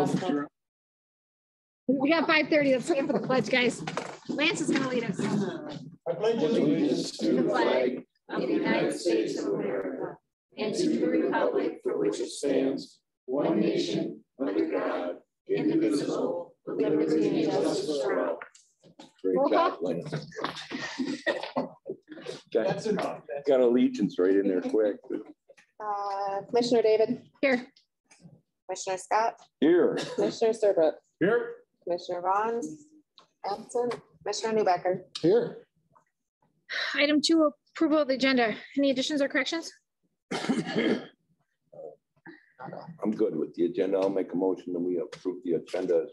possible. We got 5:30. Let's stand for the pledge, guys. Lance is going to lead us. I pledge allegiance to the flag of the United States of America and to the republic for which it stands, one nation, under God, indivisible, with liberty and justice for all. Great job, Lance. That's enough. Got allegiance right in there quick. Commissioner David. Here. Commissioner Scott. Here. Commissioner Serbrook. Here. Commissioner Vaughn. Absent. Commissioner Newbecker. Here. Item 2, approval of the agenda. Any additions or corrections? I'm good with the agenda. I'll make a motion that we approve the agenda.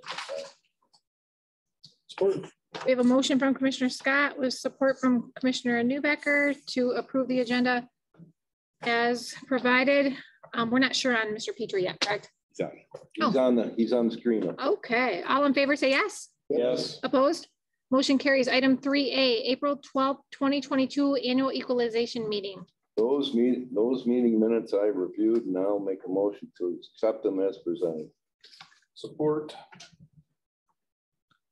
We have a motion from Commissioner Scott with support from Commissioner Newbecker to approve the agenda as provided. We're not sure on Mr. Petrie yet, correct? He's on the screen. Okay. All in favor, say yes. Yes. Opposed? Motion carries. Item 3A, April 12th, 2022 annual equalization meeting. Those meeting minutes I reviewed, and I'll make a motion to accept them as presented. Support.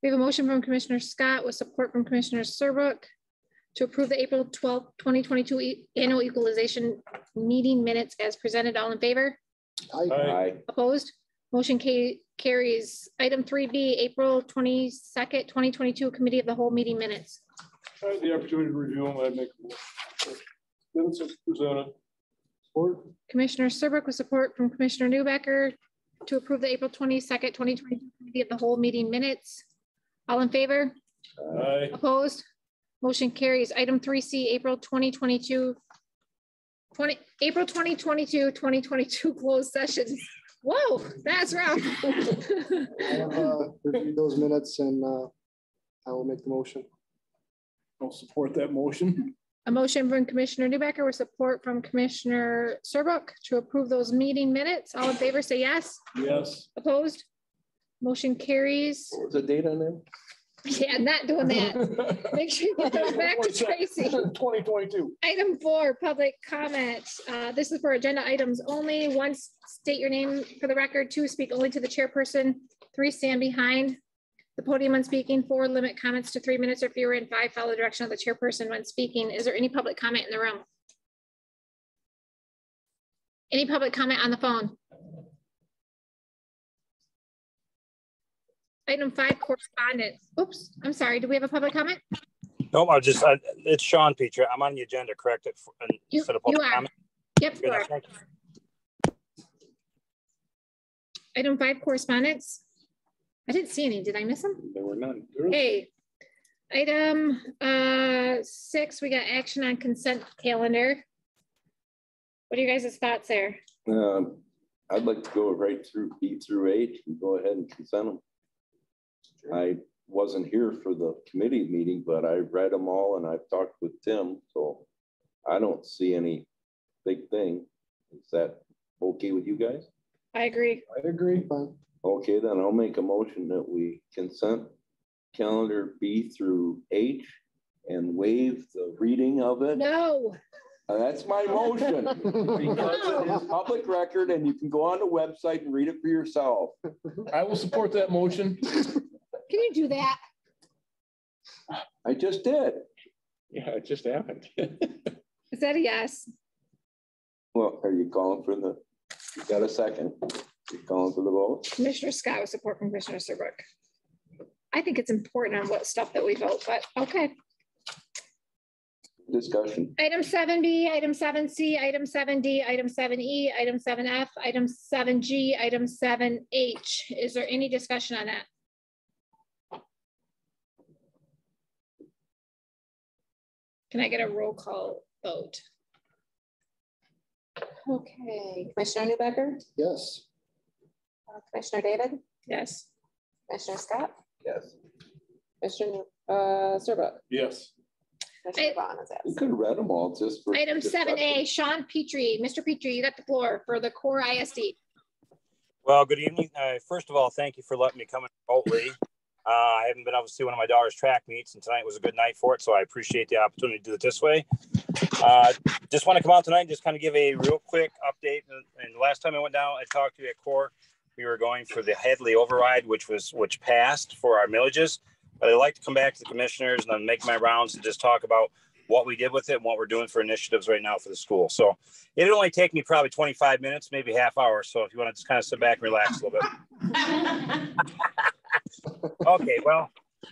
We have a motion from Commissioner Scott with support from Commissioner Serbrook to approve the April 12th, 2022 annual equalization meeting minutes as presented. All in favor? Aye. Opposed? Motion carries. Item 3B, April 22nd, 2022 committee of the whole meeting minutes. I had the opportunity to review them. I'd make a motion. Minutes as presented. Support. Commissioner Serbrook with support from Commissioner Newbecker to approve the April 22nd, 2022 committee of the whole meeting minutes. All in favor? Aye. Opposed? Motion carries. Item 3C, April 2022 closed session. Whoa, that's rough. I have reviewed those minutes and I will make the motion. I'll support that motion. A motion from Commissioner Newbecker with support from Commissioner Serbrook to approve those meeting minutes. All in favor, say yes. Yes. Opposed? Motion carries. What was the date on that? Yeah, not doing that. Make sure you get those back to Tracy. 2022. Item 4, public comment. This is for agenda items only. 1, state your name for the record. 2, speak only to the chairperson. 3, stand behind the podium when speaking. 4, limit comments to 3 minutes or fewer. And 5, follow the direction of the chairperson when speaking. Is there any public comment in the room? Any public comment on the phone? Item 5, correspondence. Oops, I'm sorry. Do we have a public comment? No, it's Sean Petrie. I'm on the agenda, correct? Instead of public comment. Yep, you are. Item 5, correspondence. I didn't see any. Did I miss them? There were none. Hey, item 6, we got action on consent calendar. What are you guys' thoughts there? I'd like to go right through B through H and go ahead and consent them. I wasn't here for the committee meeting, but I read them all and I've talked with Tim, so I don't see any big thing. Is that okay with you guys? I agree. I agree. Okay, then I'll make a motion that we consent calendar B through H and waive the reading of it. No. That's my motion because it is public record and you can go on the website and read it for yourself. I will support that motion. Can you do that? I just did. Yeah, it just happened. Is that a yes? Well, are you calling for the, you got a second? You're calling for the vote? Commissioner Scott with support from Commissioner Serbrook. I think it's important on what stuff that we vote, but okay. Discussion. Item 7B, item 7C, item 7D, item 7E, item 7F, item 7G, item 7H. Is there any discussion on that? Can I get a roll call vote? Okay, Commissioner Newbecker. Yes. Commissioner David. Yes. Commissioner Scott. Yes. Commissioner Serbrook. Yes. Commissioner Vaughn is You absent. could have read them all just for Item discussion. 7A, Sean Petrie. Mr. Petrie, you got the floor for the core ISD. Well, good evening. First of all, thank you for letting me come in remotely. I haven't been able to see one of my daughter's track meets, and tonight was a good night for it, so I appreciate the opportunity to do it this way. Just want to come out tonight and just kind of give a real quick update. And the last time I went down, I talked to you at CORE. we were going for the Headley override, which passed for our millages. But I'd like to come back to the commissioners and then make my rounds and just talk about what we did with it and what we're doing for initiatives right now for the school. So it'll only take me probably 25 minutes, maybe half hour. So if you want to just kind of sit back and relax a little bit. Okay, well,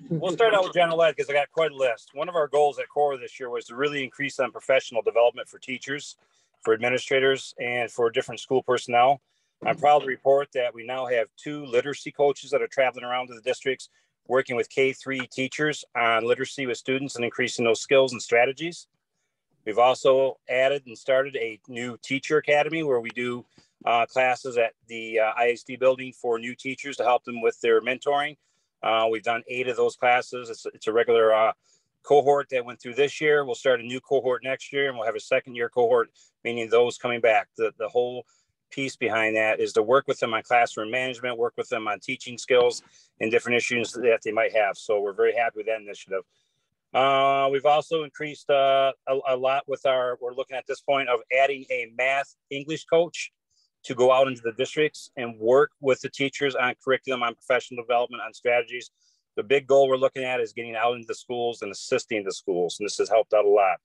we'll start out with general ed because I got quite a list. One of our goals at CORE this year was to really increase on professional development for teachers, for administrators, and for different school personnel. I'm proud to report that we now have 2 literacy coaches that are traveling around to the districts, working with K-3 teachers on literacy with students and increasing those skills and strategies. We've also added and started a new teacher academy where we do classes at the ISD building for new teachers to help them with their mentoring. We've done 8 of those classes. It's a regular cohort that went through this year. We'll start a new cohort next year, and we'll have a second year cohort, meaning those coming back. The whole piece behind that is to work with them on classroom management, work with them on teaching skills and different issues that they might have. So we're very happy with that initiative. We've also increased a lot with we're looking at this point of adding a math English coach to go out into the districts and work with the teachers on curriculum, on professional development, on strategies. The big goal we're looking at is getting out into the schools and assisting the schools. And this has helped out a lot.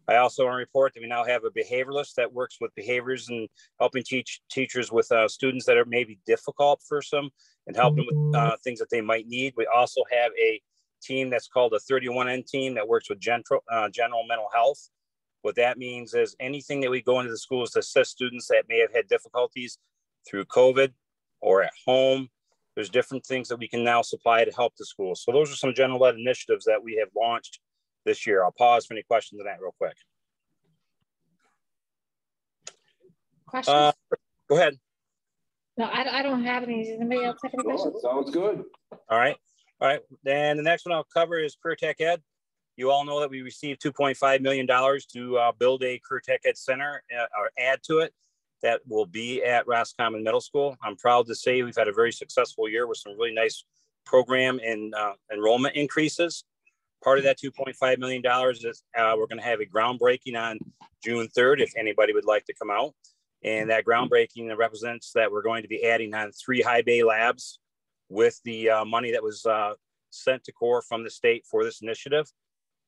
I also want to report that we now have a behavioralist that works with behaviors and helping teachers with students that are maybe difficult for some and helping with things that they might need. We also have a team that's called a 31N team that works with general mental health. What that means is anything that we go into the schools to assist students that may have had difficulties through COVID or at home, there's different things that we can now supply to help the schools. So those are some general ed initiatives that we have launched this year. I'll pause for any questions on that real quick. Questions? Go ahead. No, I don't have any. Does anybody else have any questions? Sounds good. All right. Then the next one I'll cover is Career Tech Ed. You all know that we received $2.5 million to build a Career Tech Ed center or add to it that will be at Roscommon Middle School. I'm proud to say we've had a very successful year with some really nice program and enrollment increases. Part of that $2.5 million is we're going to have a groundbreaking on June 3rd, if anybody would like to come out. And that groundbreaking represents that we're going to be adding on 3 high bay labs with the money that was sent to CORE from the state for this initiative.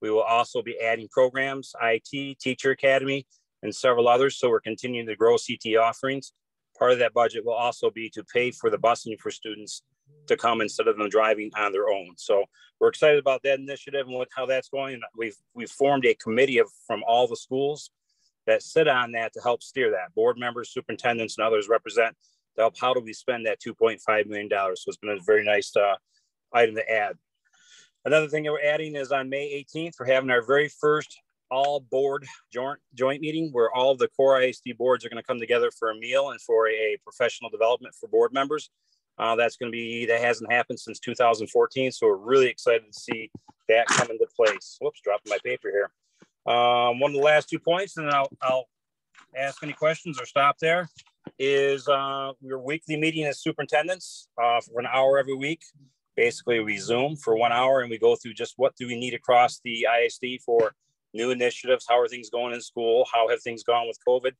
We will also be adding programs, IT, Teacher Academy, and several others. So we're continuing to grow CT offerings. Part of that budget will also be to pay for the busing for students to come instead of them driving on their own. So we're excited about that initiative and how that's going. We've formed a committee from all the schools that sit on that to help steer that. Board members, superintendents, and others represent to help how do we spend that $2.5 million. So it's been a very nice item to add. Another thing that we're adding is on May 18th, we're having our very first all board joint meeting where all of the CORE ISD boards are going to come together for a meal and for a professional development for board members. That hasn't happened since 2014. So we're really excited to see that come into place. Whoops, dropping my paper here. One of the last 2 points, and then I'll ask any questions or stop there, is your weekly meeting as superintendents for an hour every week. Basically, we Zoom for 1 hour and we go through just what do we need across the ISD for new initiatives, how are things going in school, how have things gone with COVID.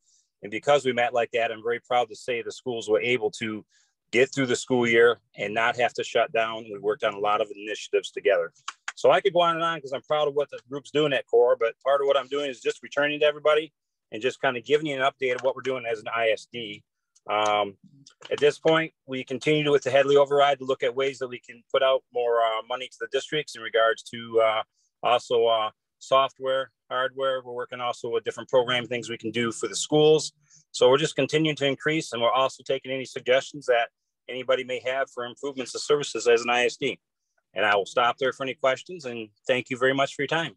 And because we met like that, I'm very proud to say the schools were able to get through the school year and not have to shut down. We worked on a lot of initiatives together. So I could go on and on because I'm proud of what the group's doing at CORE, but part of what I'm doing is just returning to everybody and just kind of giving you an update of what we're doing as an ISD. At this point, we continue with the Headley override to look at ways that we can put out more money to the districts in regards to also software, hardware. We're working also with different program things we can do for the schools. So we're just continuing to increase, and we're also taking any suggestions that anybody may have for improvements to services as an ISD. And I will stop there for any questions, and thank you very much for your time.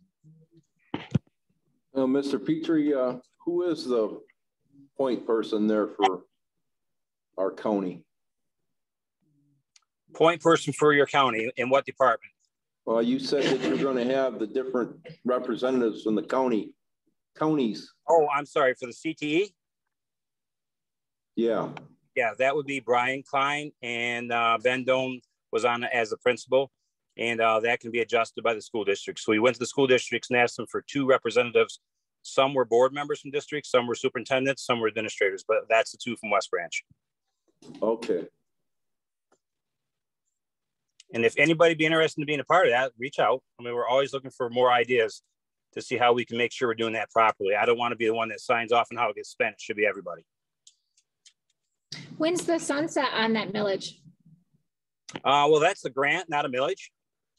Mr. Petrie, who is the point person there for our county? Point person for your county in what department? Well, you said that you're going to have the different representatives from the counties. Oh, I'm sorry, for the CTE? Yeah. Yeah, that would be Brian Klein, and Ben Doan was on as the principal, and that can be adjusted by the school district. So we went to the school districts and asked them for 2 representatives. Some were board members from districts, some were superintendents, some were administrators, but that's the 2 from West Branch. Okay. And if anybody be interested in being a part of that, reach out. I mean, we're always looking for more ideas to see how we can make sure we're doing that properly. I don't want to be the one that signs off on how it gets spent. It should be everybody. When's the sunset on that millage? Well, that's the grant, not a millage.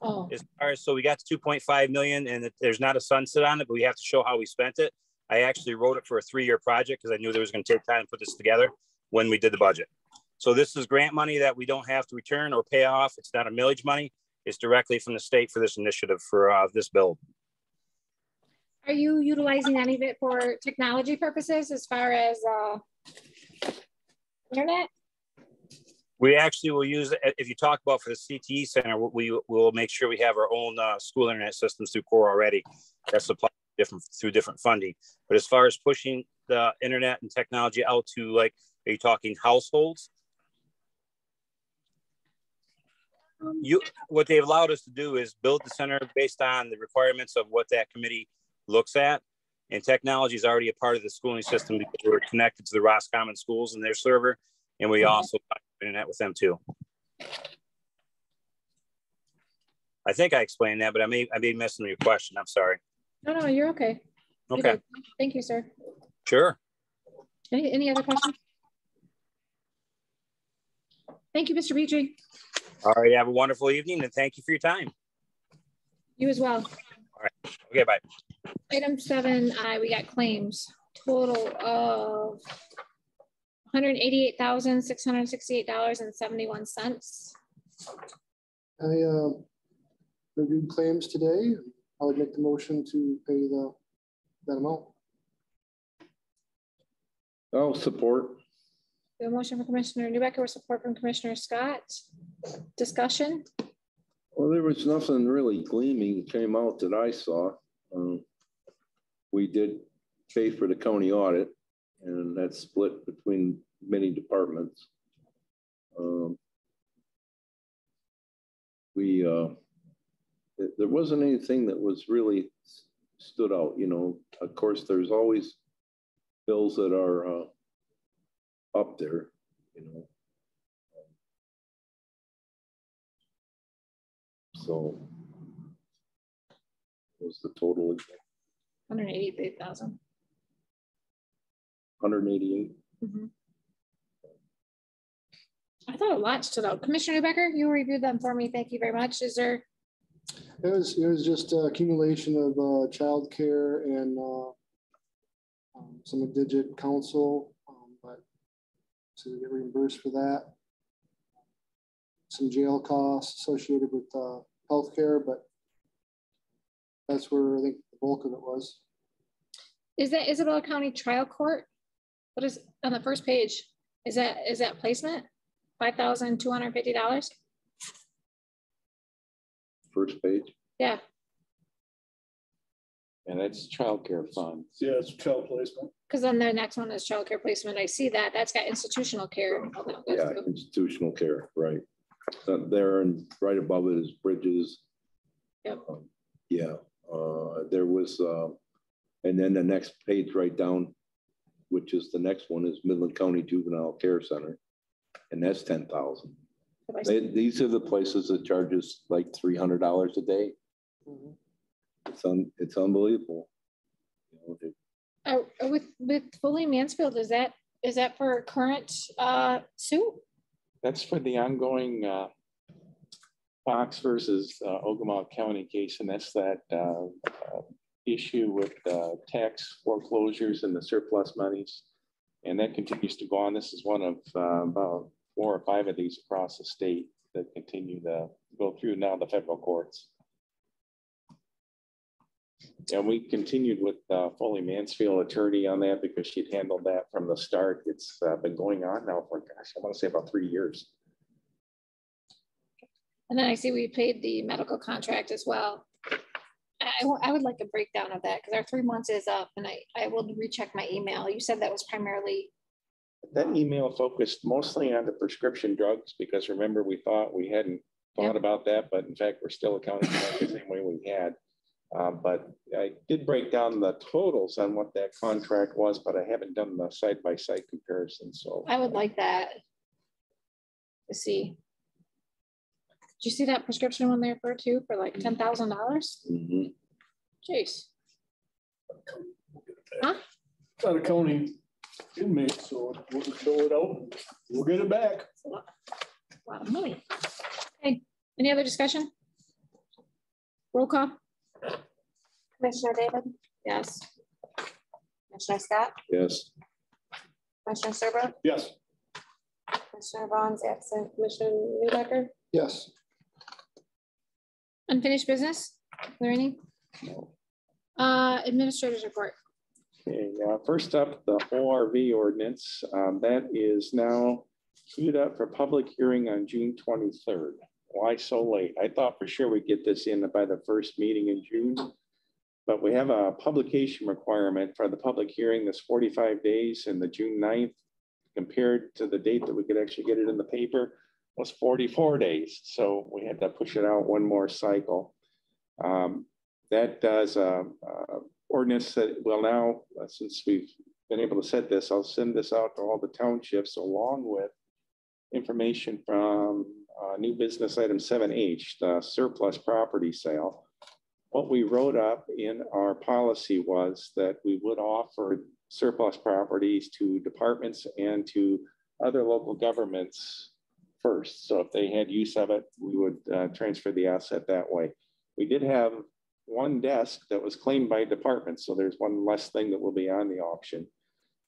Oh, As far as, so we got to 2.5 million and there's not a sunset on it, but we have to show how we spent it. I actually wrote it for a 3-year project because I knew there was going to take time to put this together when we did the budget. So this is grant money that we don't have to return or pay off. It's not a millage money. It's directly from the state for this initiative for this build. are you utilizing any of it for technology purposes as far as internet? We actually will use, if you talk about for the CTE center, we will make sure we have our own school internet systems through core already. That's supplied through different funding. But as far as pushing the internet and technology out to, like, are you talking households? What they've allowed us to do is build the center based on the requirements of what that committee looks at. And technology is already a part of the schooling system because we're connected to the Roscommon schools and their server. And we also internet with them too. I think I explained that, but I may be missing your question. I'm sorry. No, you're okay. Okay. You're thank you, sir. Sure. Any other questions? Thank you, Mr. Petrie. All right. Have a wonderful evening and thank you for your time. You as well. All right. Okay. Bye. Item 7I, we got claims total of $188,668.71. I reviewed claims today. I would make the motion to pay that amount. I'll support. The motion from Commissioner Newbecker with support from Commissioner Scott. Discussion? Well, there was nothing really gleaming came out that I saw. We did pay for the county audit, and that's split between many departments. There wasn't anything that was really stood out, you know. Of course, there's always bills that are up there, you know. So what was the total again? 188,000. 188. I thought a lot stood out. Commissioner Newbecker, you reviewed them for me. Thank you very much. Is there? It was just accumulation of childcare and some indigent counsel, but so we get reimbursed for that. Some jail costs associated with healthcare, but that's where I think the bulk of it was. Is that Isabella County Trial Court? What is on the first page? Is that placement? $5,250? First page. Yeah. And that's childcare funds. Yeah, it's child placement. Because then the next one is child care placement. I see that. That's got institutional care. Yeah, institutional care, right. There and right above it is bridges. Yep. Yeah, there was, and then the next page right down, which is the next one, is Midland County Juvenile Care Center, and that's 10,000. These are the places that charges like $300 a day. It's unbelievable. You know, with Foley Mansfield, is that for a current suit? That's for the ongoing Fox versus Ogemaw County case, and that's that issue with tax foreclosures and the surplus monies, and that continues to go on. This is one of about 4 or 5 of these across the state that continue to go through now the federal courts. And we continued with Foley Mansfield attorney on that because she'd handled that from the start. It's been going on now for, gosh, I want to say about 3 years. And then I see we paid the medical contract as well. I would like a breakdown of that because our 3 months is up, and I will recheck my email. You said that was primarily. That email focused mostly on the prescription drugs because remember, we thought we hadn't thought about that, but in fact, we're still accounting for that the same way we had. But I did break down the totals on what that contract was, but I haven't done the side-by-side comparison. So I would like that to see. you see that prescription one there for too, for like $10,000? Mhm. Jeez. Huh? It's not a county inmate, so we'll just fill it out. And we'll get it back. A lot of money. Okay, any other discussion? Roll call? Commissioner David, Yes. Commissioner Scott, Yes. Commissioner Serbrook, Yes. Commissioner Vaughn's absent, Commissioner Newbecker, Yes. Unfinished business? Is there any? Administrators report. Okay, first up, the ORV ordinance, that is now queued up for public hearing on June 23rd. Why so late? I thought for sure we'd get this in by the first meeting in June, but we have a publication requirement for the public hearing that's 45 days, and the June 9th compared to the date that we could actually get it in the paper was 44 days. So we had to push it out one more cycle. That does ordinance that will now, since we've been able to set this, I'll send this out to all the townships along with information from new business item 7H, the surplus property sale. What we wrote up in our policy was that we would offer surplus properties to departments and to other local governments first. So if they had use of it, we would transfer the asset that way. We did have one desk that was claimed by departments. So there's one less thing that will be on the auction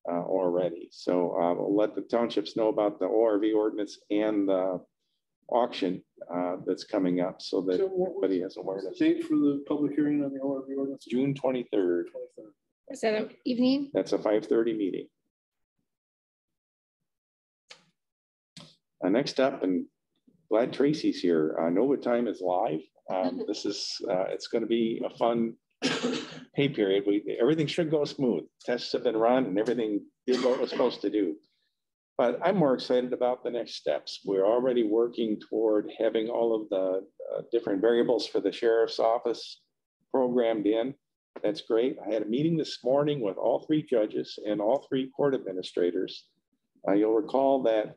already. So we'll let the townships know about the ORV ordinance and the auction that's coming up so that everybody has awareness. Date for the public hearing on the ORV ordinance? June 23rd. Is that an evening? That's a 5:30 meeting. Next up, and glad Tracy's here. Nova Time is live. This is, it's going to be a fun pay period. Everything should go smooth. Tests have been run and everything did what it was supposed to do. But I'm more excited about the next steps. We're already working toward having all of the different variables for the sheriff's office programmed in. That's great. I had a meeting this morning with all three judges and all three court administrators. You'll recall that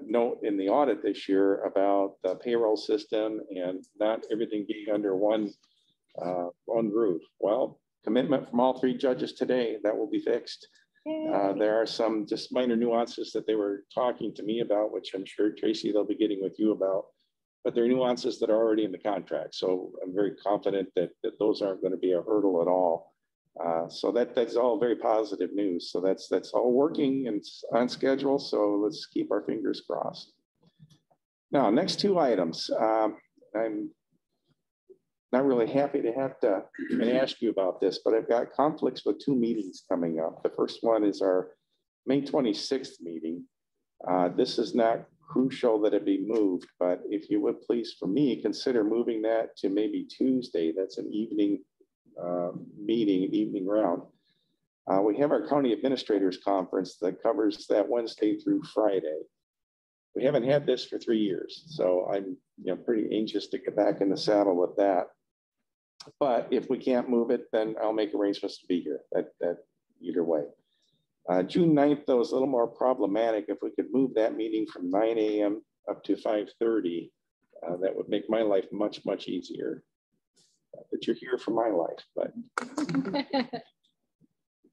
note in the audit this year about the payroll system and not everything being under one roof. Well, commitment from all three judges today, that will be fixed. There are some just minor nuances that they were talking to me about, which I'm sure, Tracy, they'll be getting with you about, but there are nuances that are already in the contract. So I'm very confident that those aren't going to be a hurdle at all. So that's all very positive news. So that's all working and on schedule. So let's keep our fingers crossed. Now, next two items. I'm not really happy to have to ask you about this, but I've got conflicts with two meetings coming up. The first one is our May 26th meeting. This is not crucial that it be moved, but if you would please, for me, consider moving that to maybe Tuesday. That's an evening meeting, evening round. We have our county administrators conference that covers that Wednesday through Friday. We haven't had this for 3 years, so I'm pretty anxious to get back in the saddle with that. But if we can't move it, then I'll make arrangements to be here. That either way. June 9th, though, is a little more problematic. If we could move that meeting from 9 a.m. up to 5:30, that would make my life much, much easier. That you're here for my life, but.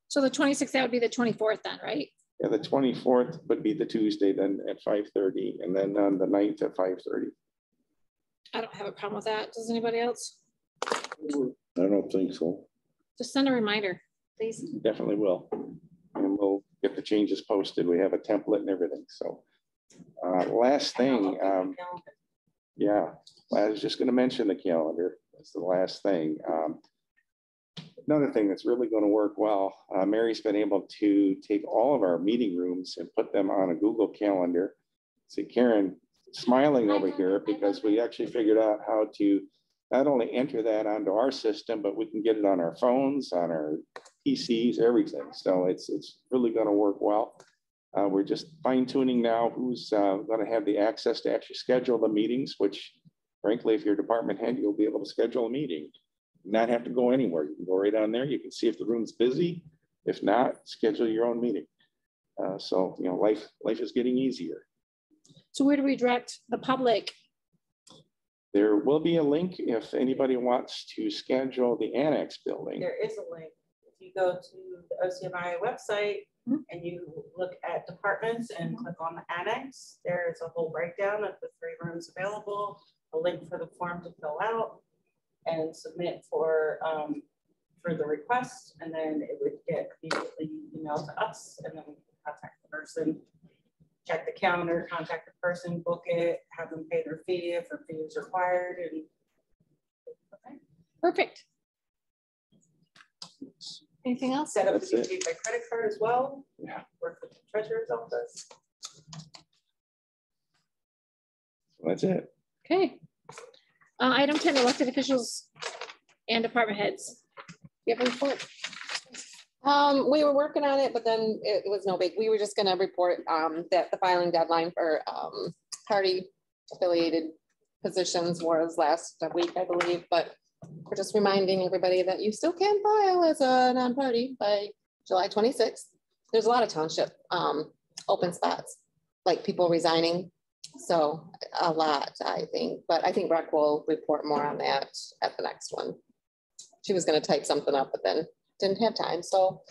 So the 26th, that would be the 24th then, right? Yeah, the 24th would be the Tuesday then at 5:30, and then on the 9th at 5:30. I don't have a problem with that. Does anybody else? I don't think so. Just send a reminder, please. Definitely will. And we'll get the changes posted. We have a template and everything. So last thing, yeah, I was just going to mention the calendar. That's the last thing. Another thing that's really going to work well, Mary's been able to take all of our meeting rooms and put them on a Google Calendar. See Karen smiling over here because we actually figured out how to not only enter that onto our system, but we can get it on our phones, on our PCs, everything. So it's really going to work well. We're just fine tuning now who's going to have the access to actually schedule the meetings, which frankly, if you're a department head, you'll be able to schedule a meeting, not have to go anywhere. You can go right on there. You can see if the room's busy. If not, schedule your own meeting. So, life is getting easier. So where do we direct the public There will be a link if anybody wants to schedule the annex building. There is a link. If you go to the OCMI website and you look at departments and click on the annex, there's a whole breakdown of the 3 rooms available, a link for the form to fill out and submit for the request, and then it would get immediately emailed to us, and then we can contact the person, check the calendar, contact the person, book it, have them pay their fee if a fee is required, and okay. Perfect. Anything else? Set up to be paid by credit card as well. Yeah. Work with the treasurer's office. That's it. Okay. Item 10, elected officials and department heads. You have a report? We were working on it, but then it was no big. We were just gonna report that the filing deadline for party affiliated positions was last week, I believe, but we're just reminding everybody that you still can file as a non-party by July 26th. There's a lot of township open spots, like people resigning. So a lot, I think, but I think Breck will report more on that at the next one. She was going to type something up, but then didn't have time. So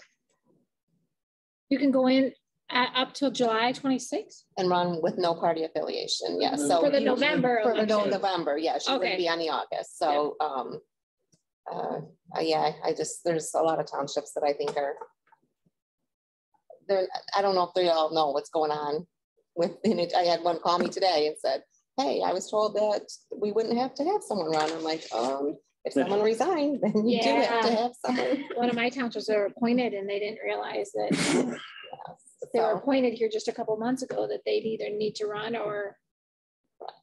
you can go in up till July 26th and run with no party affiliation. Yes. So for the November. For the November. Yeah. She wouldn't be on the August. So yeah, there's a lot of townships that I think are there. I don't know if they all know what's going on within it. I had one call me today and said, hey, I was told that we wouldn't have to have someone run. I'm like, if someone resigned, then you do have to have someone. One of my townships are appointed and they didn't realize that they were appointed here just a couple of months ago that they'd either need to run or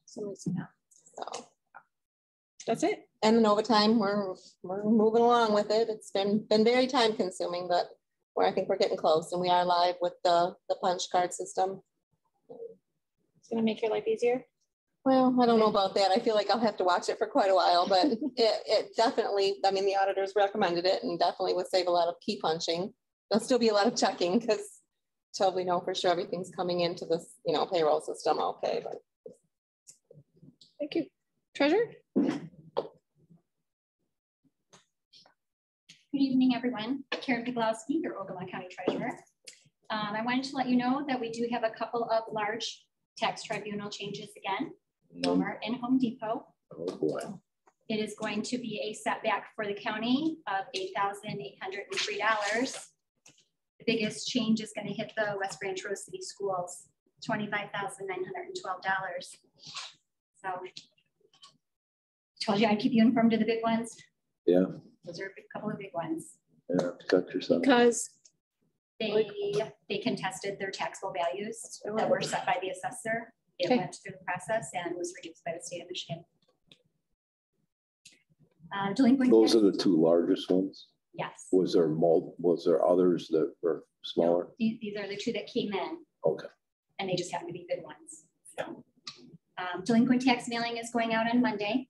somebody's now. So that's it. And then over time, we're moving along with it. It's been very time consuming, but I think we're getting close, and we are live with the punch card system. It's gonna make your life easier. Well, I don't know about that. I feel like I'll have to watch it for quite a while, but it definitely, I mean, the auditors recommended it and definitely would save a lot of key punching. There'll still be a lot of checking because until we know for sure everything's coming into this, payroll system. Okay. But. Thank you. Treasurer? Good evening, everyone. Karen Piglowski, your Ogemaw County Treasurer. I wanted to let you know that we do have a couple of large tax tribunal changes again. Walmart and Home Depot. Oh boy. It is going to be a setback for the county of $8,803. The biggest change is going to hit the West Branch Rose City Schools, $25,912. So, told you I'd keep you informed of the big ones. Yeah. Those are a couple of big ones. Yeah, protect yourself. Because they contested their taxable values that were set by the assessor. It went through the process and was reduced by the state of Michigan. Delinquent. Those are the 2 largest ones. Yes. Was there others that were smaller? No, these are the 2 that came in. Okay. And they just happen to be good ones. So, delinquent tax mailing is going out on Monday.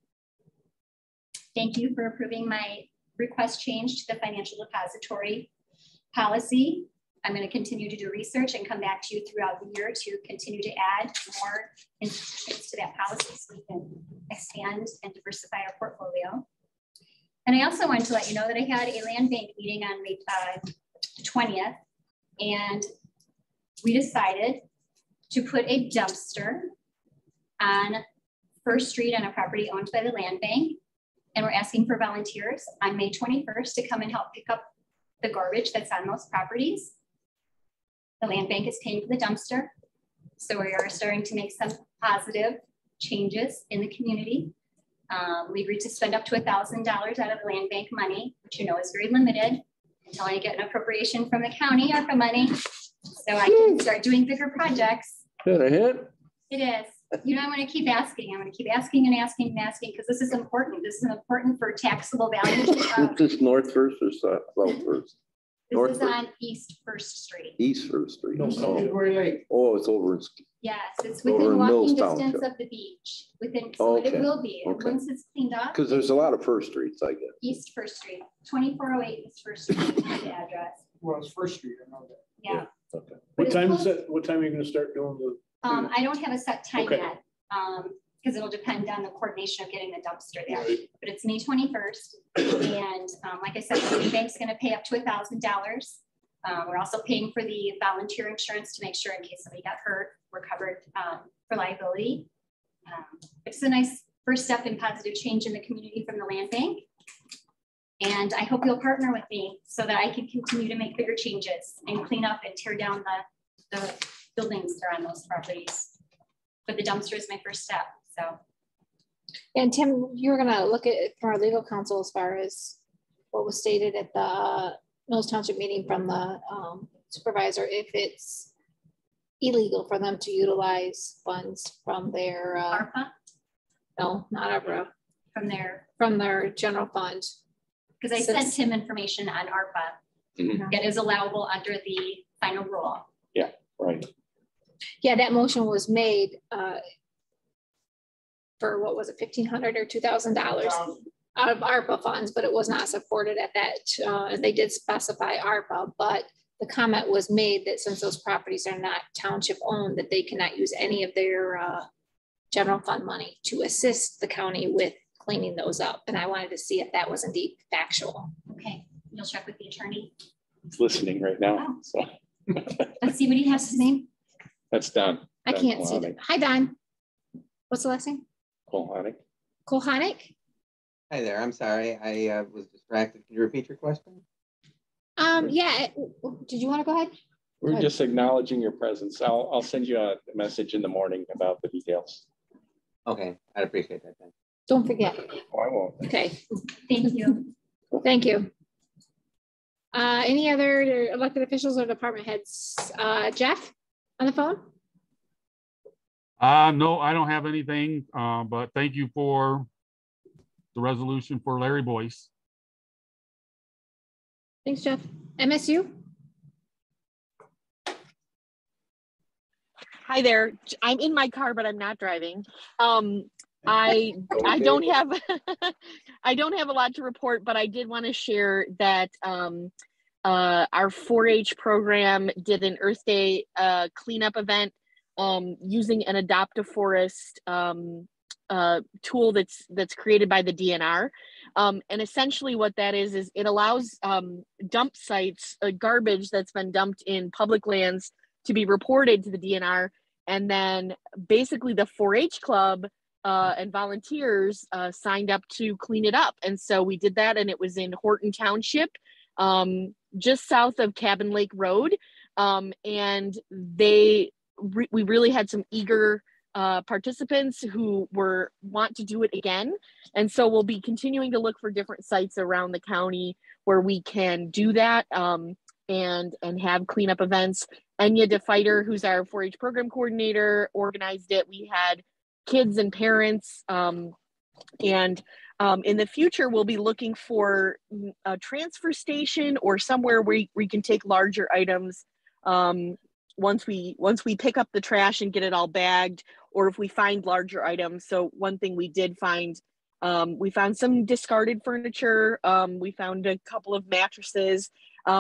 Thank you for approving my request change to the financial depository policy. I'm going to continue to do research and come back to you throughout the year to continue to add more institutions to that policy so we can expand and diversify our portfolio. And I also wanted to let you know that I had a land bank meeting on May 20th, and we decided to put a dumpster on First Street on a property owned by the land bank. And we're asking for volunteers on May 21st to come and help pick up the garbage that's on those properties. The land bank is paying for the dumpster. So we are starting to make some positive changes in the community. We agreed to spend up to $1,000 out of the land bank money, which is very limited until I get an appropriation from the county or for money. So I can start doing bigger projects. Got a hit? It is. I'm going to keep asking. I'm going to keep asking and asking and asking because this is important. This is important for taxable value. Is this North First or South First? This is on East First Street. East First Street. No, Oh, it's over in. Yes, it's Over within in walking Millstown, distance too. of the beach. So Okay, it will be. okay. Once it's cleaned up. Because there's a lot of First Streets, I guess. East First Street, 2408 East First Street is the address. Well, it's First Street, I know that. Yeah. Okay. But What time it's is it? What time are you going to start doing the? I don't have a set time Okay. yet. because it'll depend on the coordination of getting the dumpster there. Right. But it's May 21st. And like I said, the bank's going to pay up to $1,000. We're also paying for the volunteer insurance to make sure in case somebody got hurt, we're covered for liability. It's a nice first step in positive change in the community from the land bank. And I hope you'll partner with me so that I can continue to make bigger changes and clean up and tear down the buildings that are on those properties. But the dumpster is my first step, so. And Tim, you're gonna look at it from our legal counsel as far as what was stated at the Mills Township meeting from the supervisor, if it's illegal for them to utilize funds from their ARPA? No, not ARPA. From their general fund. Because I sent him information on ARPA that is allowable under the final rule. Yeah, right. Yeah, that motion was made for what was it, $1,500 or $2,000 out of ARPA funds, but it was not supported at that. They did specify ARPA, but the comment was made that since those properties are not township owned, that they cannot use any of their general fund money to assist the county with cleaning those up. And I wanted to see if that was indeed factual. Okay, you'll check with the attorney. It's listening right now. Oh. So Let's see what he has his name. that's Don. I can't see that. Hi, Don. What's the last name? Kohanic. Hi there. I'm sorry. I was distracted. Can you repeat your question? Yeah. Did you want to go ahead? We're just acknowledging your presence. I'll send you a message in the morning about the details. Okay, I'd appreciate that. Then. Don't forget. Oh, I won't. Okay. Thank you. Thank you. Any other elected officials or department heads? Jeff on the phone? No, I don't have anything, but thank you for the resolution for Larry Boyce. Thanks, Jeff. MSU? Hi there. I'm in my car, but I'm not driving. I don't have I don't have a lot to report, but I did want to share that our 4-H program did an Earth Day cleanup event using an Adopt a Forest tool that's created by the DNR. And essentially what that is it allows dump sites, garbage that's been dumped in public lands to be reported to the DNR. And then basically the 4-H club and volunteers signed up to clean it up. And so we did that, and it was in Horton Township, just south of Cabin Lake Road. And we really had some eager participants who want to do it again. And so we'll be continuing to look for different sites around the county where we can do that and have cleanup events. Enya DeFighter, who's our 4-H program coordinator, organized it. We had kids and parents, and in the future, we'll be looking for a transfer station or somewhere where we can take larger items once we pick up the trash and get it all bagged, or if we find larger items. So one thing we did find, we found some discarded furniture. We found a couple of mattresses.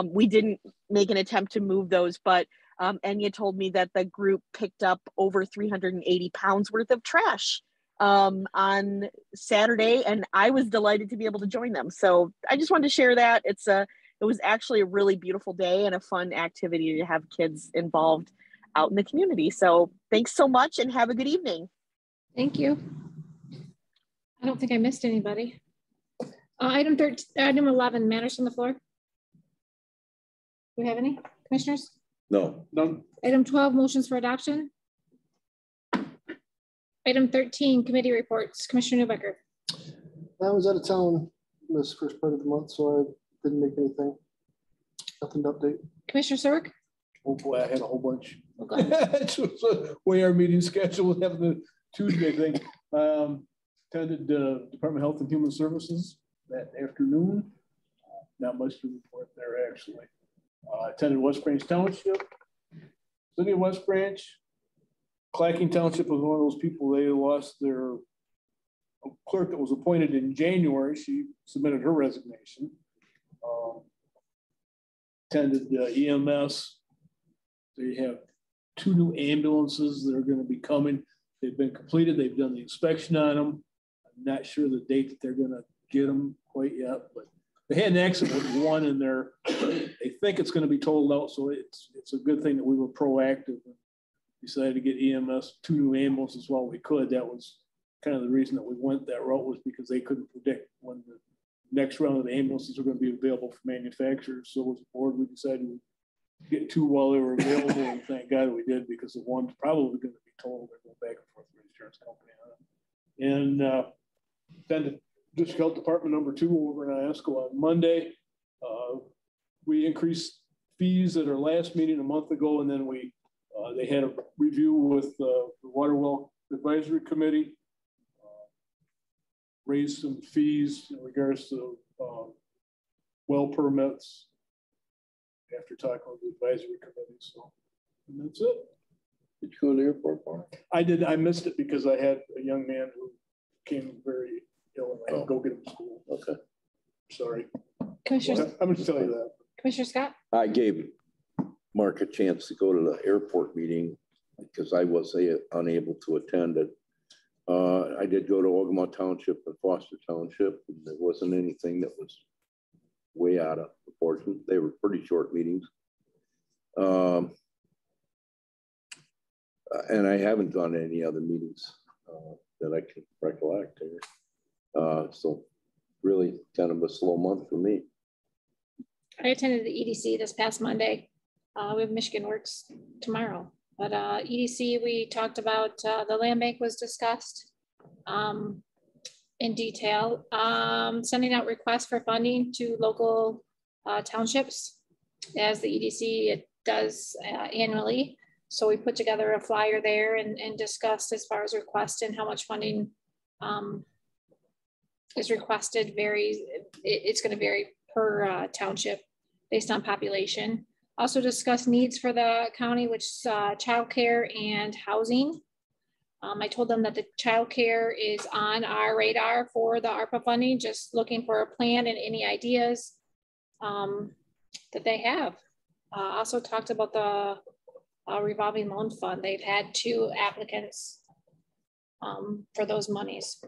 We didn't make an attempt to move those, but Enya told me that the group picked up over 380 pounds worth of trash on Saturday, and I was delighted to be able to join them. So I just wanted to share that. It was actually a really beautiful day and a fun activity to have kids involved out in the community. So thanks so much and have a good evening. Thank you. I don't think I missed anybody. Item 11, matters from the floor. Do we have any, commissioners? No. None. Item 12, motions for adoption. Item 13, committee reports. Commissioner Newbecker. I was out of town this first part of the month, so I didn't make anything. Nothing to update. Commissioner Sark. Oh boy, I had a whole bunch. Okay. It's the way our meeting schedule was having the Tuesday thing. Attended Department of Health and Human Services that afternoon. Not much to report there actually. Attended West Branch Township, City of West Branch. Clacking Township was one of those people, they lost their clerk that was appointed in January. She submitted her resignation. Attended EMS. They have 2 new ambulances that are going to be coming. They've been completed. They've done the inspection on them. I'm not sure the date that they're gonna get them quite yet, but they had an accident with one in there. They think it's gonna be totaled out, so it's a good thing that we were proactive and decided to get EMS 2 new ambulances while we could. That was kind of the reason that we went that route, was because they couldn't predict when the next round of the ambulances are going to be available for manufacturers. So as a board, we decided to get 2 while they were available, and thank God we did, because the one's probably going to be totaled. They're going back and forth with the insurance company on it. And then the District Health Department number 2 over in Iosco on Monday. We increased fees at our last meeting a month ago, and then they had a review with the Water Well Advisory Committee. Raised some fees in regards to well permits after talking with the advisory committee. So, and that's it. Did you go to the airport, Mark? I did. I missed it because I had a young man who came very ill, and I had to go get him to school. Okay. Sorry. Commissioner, I'm going to tell you that. Commissioner Scott? I gave Mark a chance to go to the airport meeting because I was unable to attend it. I did go to Ogemaw Township and Foster Township, and there wasn't anything that was way out of proportion. They were pretty short meetings. And I haven't gone to any other meetings that I can recollect here. So really kind of a slow month for me. I attended the EDC this past Monday. We have Michigan Works tomorrow. But EDC, we talked about the land bank was discussed in detail. Sending out requests for funding to local townships, as the EDC it does annually. So we put together a flyer there and discussed as far as request and how much funding is requested. It's going to vary per township based on population. Also discuss needs for the county, which is childcare and housing. I told them that the childcare is on our radar for the ARPA funding, just looking for a plan and any ideas that they have. Also talked about the revolving loan fund. They've had 2 applicants for those monies.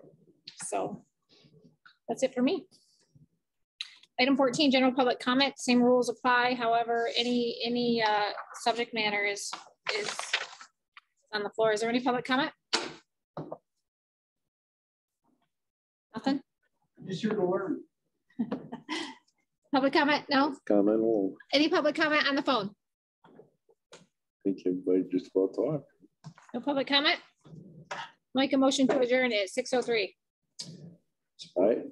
So that's it for me. Item 14, general public comment, same rules apply. However, any subject matter is on the floor. Is there any public comment? Nothing? Just here to learn. Public comment? No? Comment on. Any public comment on the phone? I think everybody just about talk. No public comment? Make a motion to adjourn at 6:03. All right.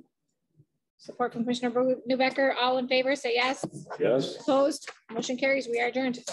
Support from Commissioner Newbecker. All in favor, say yes. Yes. Opposed? Motion carries. We are adjourned.